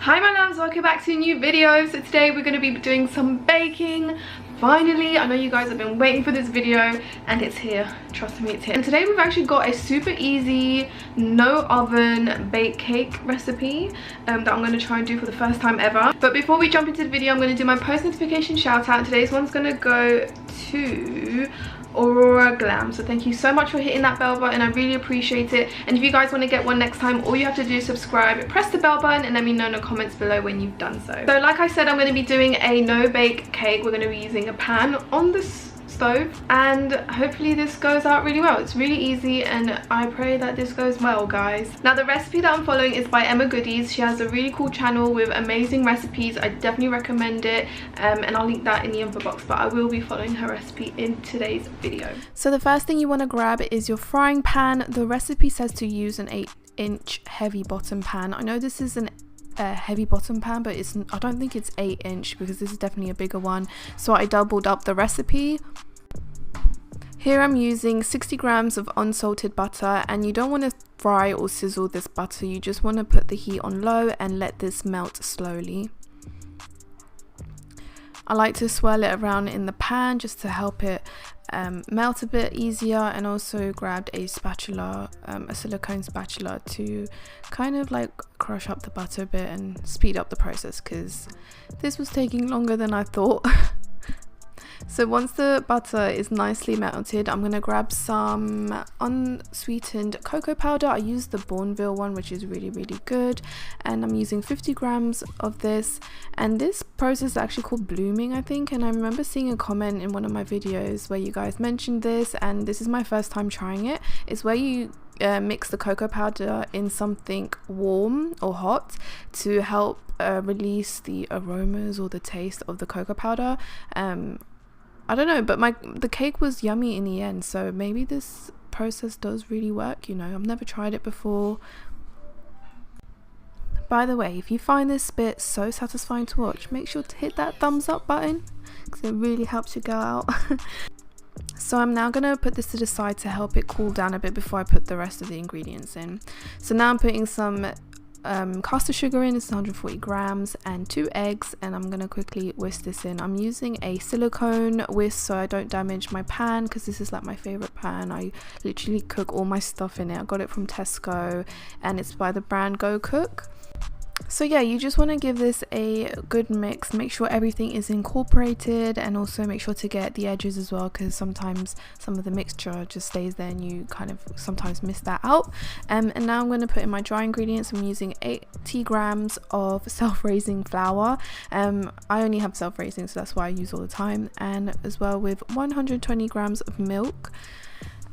Hi my loves, welcome back to a new video. So today we're going to be doing some baking. Finally, I know you guys have been waiting for this video and it's here. Trust me, it's here. And today we've actually got a super easy no oven bake cake recipe that I'm going to try and do for the first time ever. But before we jump into the video, I'm going to do my post notification shout out. Today's one's going to go to Aurora Glam, so thank you so much for hitting that bell button. I really appreciate it. And if you guys want to get one next time, all you have to do is subscribe, press the bell button, and let me know in the comments below when you've done so. So like I said, I'm going to be doing a no bake cake. We're going to be using a pan on the stove, and hopefully this goes out really well. It's really easy and I pray that this goes well, guys. Now the recipe that I'm following is by Emma Goodies. She has a really cool channel with amazing recipes. I definitely recommend it, and I'll link that in the info box, but I will be following her recipe in today's video. So the first thing you want to grab is your frying pan. The recipe says to use an 8-inch heavy bottom pan. I know this is an heavy bottom pan, but I don't think it's 8-inch because this is definitely a bigger one, so I doubled up the recipe. Here I'm using 60 grams of unsalted butter, and you don't want to fry or sizzle this butter, you just want to put the heat on low and let this melt slowly. I like to swirl it around in the pan just to help it melt a bit easier, and also grabbed a spatula, a silicone spatula, to kind of like crush up the butter a bit and speed up the process because this was taking longer than I thought. So once the butter is nicely melted, I'm going to grab some unsweetened cocoa powder. I use the Bourneville one, which is really good, and I'm using 50 grams of this. And this process is actually called blooming, I think, and I remember seeing a comment in one of my videos where you guys mentioned this, and this is my first time trying it. It's where you mix the cocoa powder in something warm or hot to help release the aromas or the taste of the cocoa powder. I don't know, but the cake was yummy in the end, so maybe this process does really work, you know. I've never tried it before. By the way, if you find this bit so satisfying to watch, make sure to hit that thumbs up button because it really helps you go out. So I'm now going to put this to the side to help it cool down a bit before I put the rest of the ingredients in. So now I'm putting some caster sugar in. It's 140 grams and 2 eggs, and I'm gonna quickly whisk this in. I'm using a silicone whisk so I don't damage my pan, because this is like my favorite pan. I literally cook all my stuff in it. I got it from Tesco and it's by the brand Go Cook. So yeah, you just want to give this a good mix, make sure everything is incorporated, and also make sure to get the edges as well, because sometimes some of the mixture just stays there and you kind of sometimes miss that out. And now I'm going to put in my dry ingredients. I'm using 80 grams of self-raising flour. I only have self-raising, so that's why I use all the time, and as well with 120 grams of milk.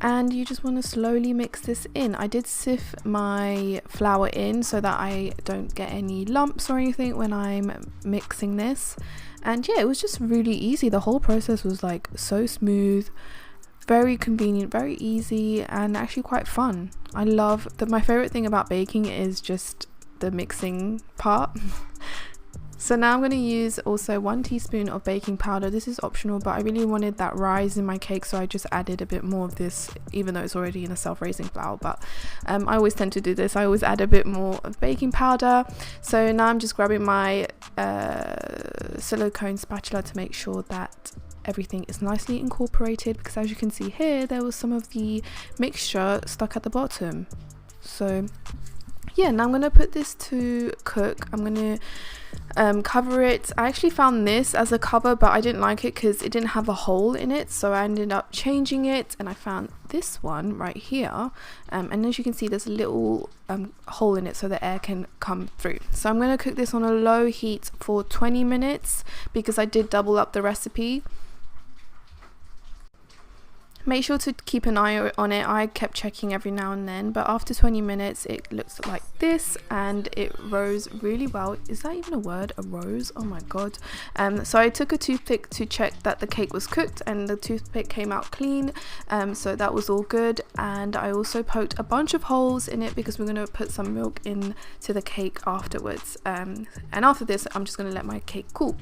And you just want to slowly mix this in. I did sift my flour in so that I don't get any lumps or anything when I'm mixing this. And yeah, it was just really easy. The whole process was like so smooth, very convenient, very easy, and actually quite fun. I love that. My favorite thing about baking is just the mixing part. So now I'm going to use also 1 teaspoon of baking powder. This is optional, but I really wanted that rise in my cake, so I just added a bit more of this, even though it's already in a self-raising flour. But I always tend to do this. I always add a bit more of baking powder. So now I'm just grabbing my silicone spatula to make sure that everything is nicely incorporated, because as you can see here, there was some of the mixture stuck at the bottom. So yeah, now I'm going to put this to cook. I'm going to cover it. I actually found this as a cover, but I didn't like it because it didn't have a hole in it, so I ended up changing it, and I found this one right here, and as you can see, there's a little hole in it so the air can come through. So I'm going to cook this on a low heat for 20 minutes because I did double up the recipe. Make sure to keep an eye on it. I kept checking every now and then, but after 20 minutes it looks like this, and it rose really well. Is that even a word? A rose? Oh my god. So I took a toothpick to check that the cake was cooked, and the toothpick came out clean, so that was all good. And I also poked a bunch of holes in it because we're going to put some milk into the cake afterwards, and after this I'm just going to let my cake cool.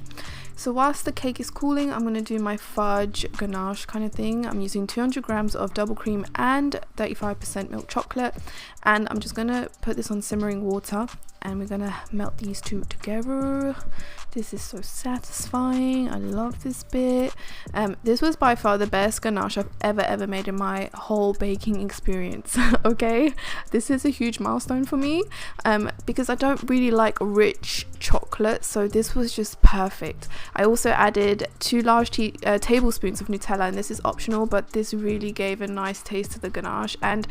So whilst the cake is cooling, I'm going to do my fudge ganache kind of thing. I'm using 200 grams of double cream and 35% milk chocolate, and I'm just going to put this on simmering water, and we're going to melt these two together. This is so satisfying. I love this bit. This was by far the best ganache I've ever made in my whole baking experience. Okay, this is a huge milestone for me because I don't really like rich chocolate, so this was just perfect. I also added 2 large tablespoons of Nutella, and this is optional, but this really gave a nice taste to the ganache. And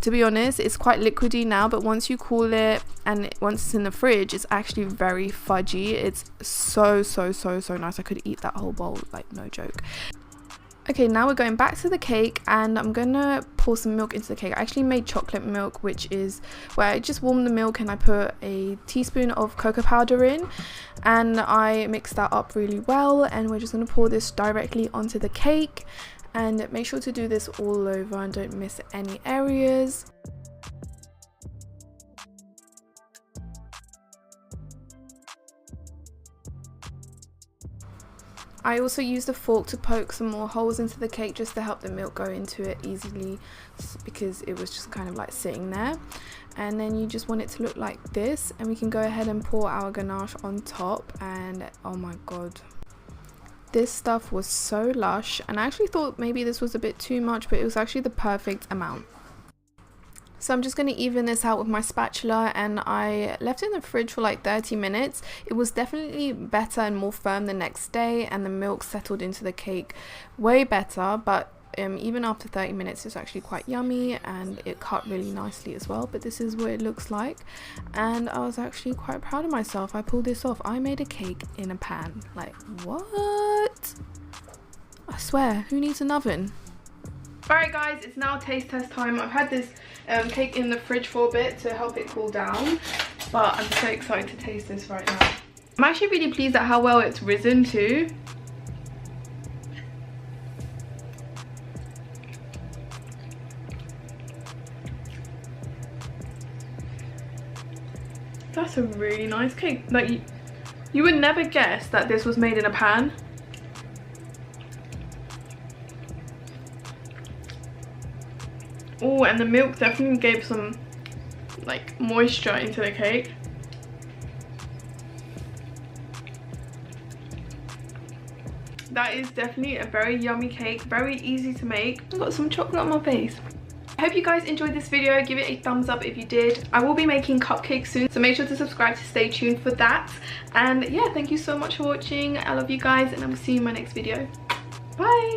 to be honest, it's quite liquidy now, but once you cool it and once it's in the fridge, it's actually very fudgy. It's so nice. I could eat that whole bowl, like no joke. Okay, now we're going back to the cake, and I'm gonna pour some milk into the cake. I actually made chocolate milk, which is where I just warmed the milk and I put a teaspoon of cocoa powder in, and I mixed that up really well. And we're just gonna pour this directly onto the cake, and make sure to do this all over and don't miss any areas. I also used a fork to poke some more holes into the cake just to help the milk go into it easily, because it was just kind of like sitting there. And then you just want it to look like this, and we can go ahead and pour our ganache on top. And oh my god, this stuff was so lush, and I actually thought maybe this was a bit too much, but it was actually the perfect amount. So I'm just going to even this out with my spatula, and I left it in the fridge for like 30 minutes. It was definitely better and more firm the next day, and the milk settled into the cake way better, but even after 30 minutes it's actually quite yummy, and it cut really nicely as well. But this is what it looks like, and I was actually quite proud of myself. I pulled this off. I made a cake in a pan. Like, what? I swear, who needs an oven? Alright guys, it's now taste test time. I've had this cake in the fridge for a bit to help it cool down, but I'm so excited to taste this right now. I'm actually really pleased at how well it's risen too. That's a really nice cake. Like, you would never guess that this was made in a pan. Oh, and the milk definitely gave some like moisture into the cake. That is definitely a very yummy cake, very easy to make. I've got some chocolate on my face. I hope you guys enjoyed this video. Give it a thumbs up if you did. I will be making cupcakes soon, so make sure to subscribe to stay tuned for that. And yeah, thank you so much for watching. I love you guys, and I will see you in my next video. Bye!